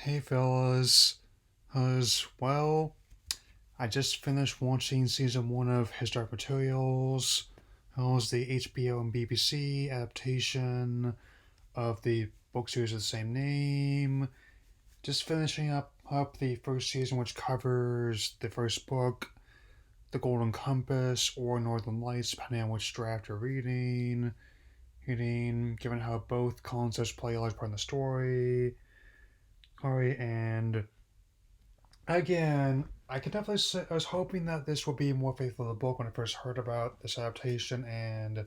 Hey fellas, well, I just finished watching season 1 of Historic Materials. It was the HBO and BBC adaptation of the book series of the same name. Just finishing up the first season, which covers the first book, The Golden Compass, or Northern Lights, depending on which draft you're reading, given how both concepts play a large part in the story. And again, I could definitely say I was hoping that this would be more faithful to the book when I first heard about this adaptation, and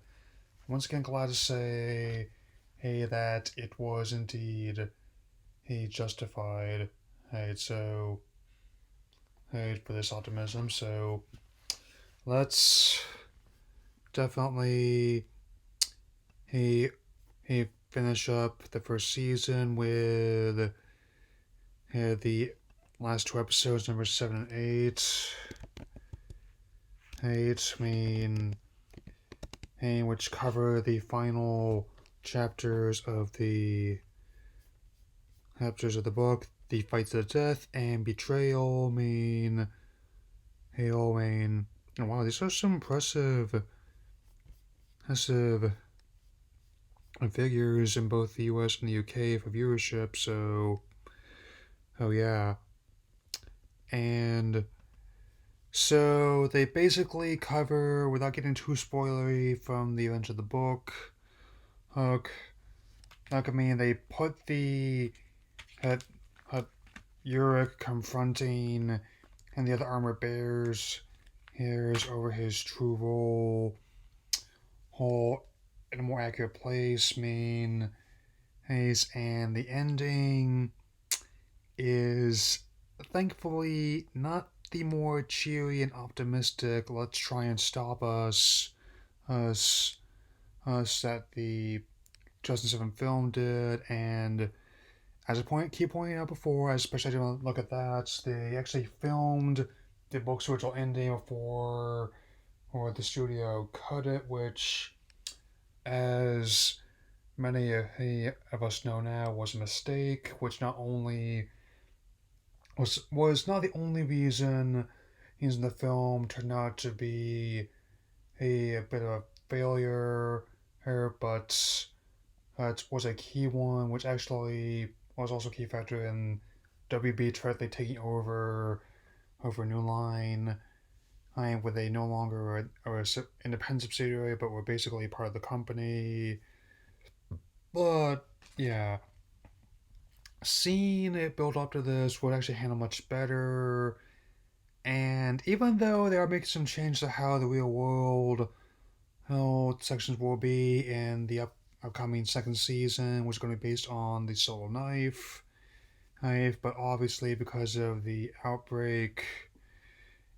once again, glad to say, hey, that it was indeed, hey, justified. Hey, so, hey, for this optimism. So let's definitely, hey, finish up the first season with the last two episodes, number 7 and 8. Which cover the final chapters of the book, the fight to the death and betrayal. Oh, wow, these are some impressive figures in both the U.S. and the U.K. for viewership. So, oh yeah, and so they basically cover, without getting too spoilery from the events of the book, Hook. They put the Uric confronting and the other armored bears hairs over his true role in a more accurate place. And the ending is thankfully not the more cheery and optimistic "let's try and stop us that the 2007 film did." And as I keep pointing out before, especially when I look at that, they actually filmed the book's original ending before or the studio cut it, which, as many of us know now, was a mistake, which not only was not the only reason the film turned out to be a bit of a failure, but it was a key one, which actually was also a key factor in WB directly taking over New Line, where they no longer are an independent subsidiary, but were basically part of the company. But yeah, seeing it build up to this would actually handle much better. And even though they are making some change to how the real world sections will be in the upcoming second season, which is going to be based on the Solo knife, but obviously because of the outbreak,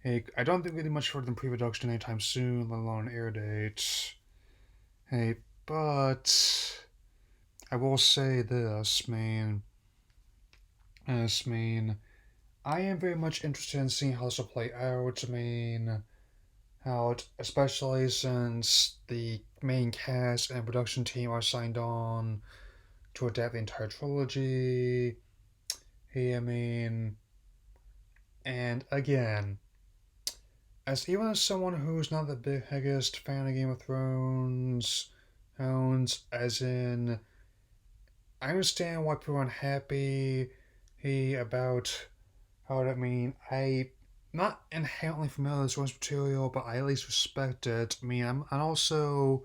I don't think really much further than pre-production anytime soon, let alone an air date. But I will say this, I am very much interested in seeing how this will play out. Especially since the main cast and production team are signed on to adapt the entire trilogy. I mean, and again, even as someone who's not the biggest fan of Game of Thrones, as in, I understand why people are unhappy about how I not inherently familiar with source material, but I at least respect it. I'm also,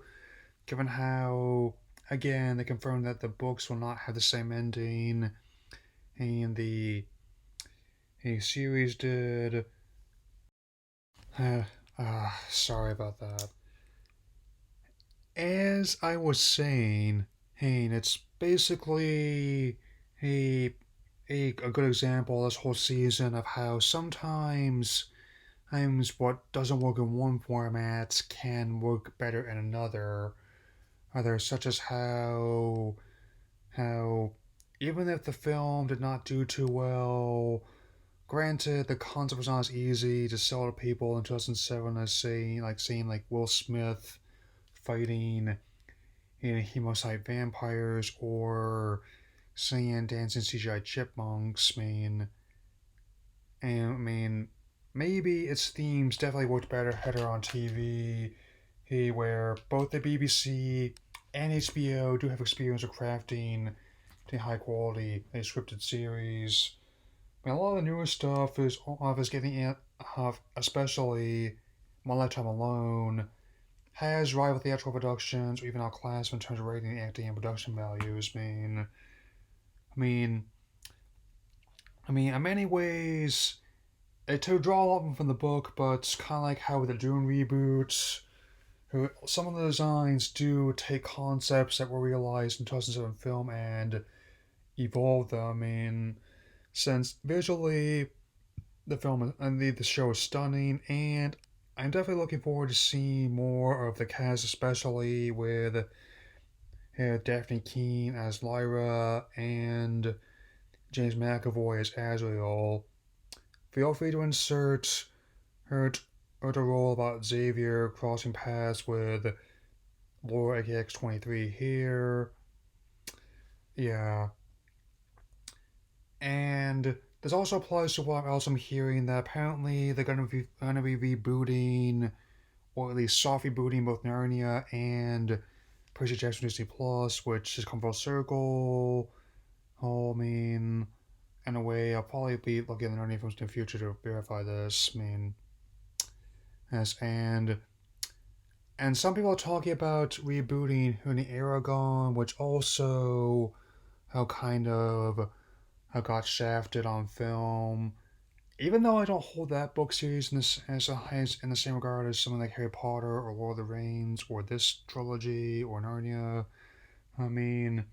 given how, again, they confirmed that the books will not have the same ending and the series did. Sorry about that. As I was saying, it's basically a, a good example this whole season of how sometimes what doesn't work in one format can work better in another. Such as how even if the film did not do too well, granted the concept was not as easy to sell to people in 2007 as seeing Will Smith fighting hemocyte vampires, or seeing dancing CGI chipmunks. Maybe its themes definitely worked better on TV. Where both the BBC and HBO do have experience of crafting to high quality a scripted series. A lot of the newer stuff is getting in, especially My Lifetime Alone, has rival theatrical productions or even outclassed in terms of rating, acting, and production values. I mean, in many ways, it to draw a lot from the book, but kind of like how with the Dune reboot, some of the designs do take concepts that were realized in 2007 film and evolve them. Since visually the film and the show is stunning, and I'm definitely looking forward to seeing more of the cast, especially with Daphne Keane as Lyra and James McAvoy as Azrael. Feel free to insert her the role about Xavier crossing paths with Laura AKX23 here. Yeah. And this also applies to what else I'm hearing that apparently they're gonna be rebooting, or at least soft rebooting, both Narnia and Percy Jackson Disney Plus, which has come full circle. Oh, in a way, I'll probably be looking at the Narnia films in the future to verify this. Yes, and some people are talking about rebooting Hooni Aragon, which also how kind of how got shafted on film. Even though I don't hold that book series as in the same regard as something like Harry Potter or Lord of the Rings or this trilogy or Narnia, I mean,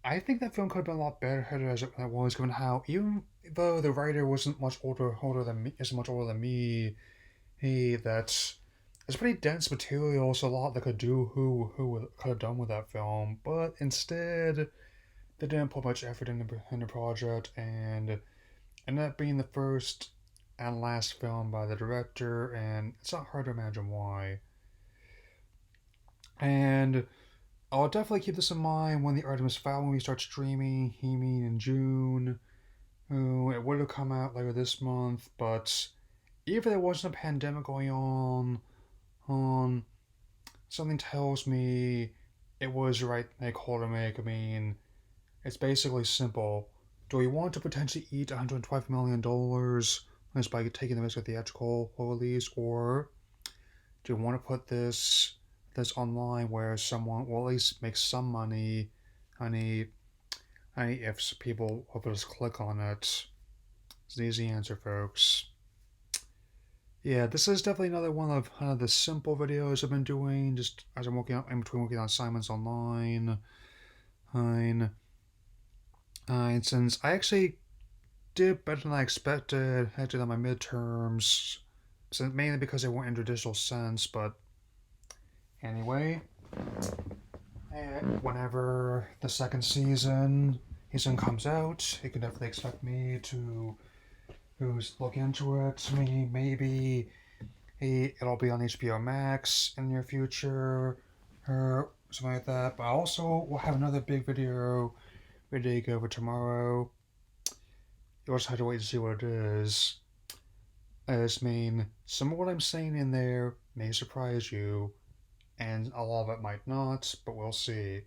I think that film could have been a lot better as it was, given how even though the writer wasn't much older than me, isn't much older than me, that's it's pretty dense material, so a lot they could do who could have done with that film, but instead they didn't put much effort in the project and ended up being the first and last film by the director, and it's not hard to imagine why. And I'll definitely keep this in mind when the Artemis Fowl movie starts streaming, in June. Ooh, it would have come out later this month, but even if there wasn't a pandemic going on, something tells me it was the right call to make. It's basically simple. Do we want to potentially eat $125 million just by taking the risk of theatrical release, or do you want to put this online where someone will at least make some money? Honey, if people will just click on it. It's an easy answer, folks. Yeah, this is definitely another one of the simple videos I've been doing, just as I'm in between working on assignments online. And since I actually did better than I expected, actually on my midterms, mainly because they weren't in traditional sense, but anyway, whenever the second season comes out, you can definitely expect me to look into it. Maybe it'll be on HBO Max in the near future, or something like that. But I also will have another big video ready to go over tomorrow. You'll just have to wait to see what it is. Some of what I'm saying in there may surprise you, and a lot of it might not, but we'll see.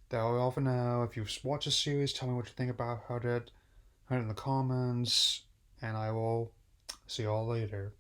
That'll be all for now. If you've watched the series, tell me what you think about it in the comments, and I will see you all later.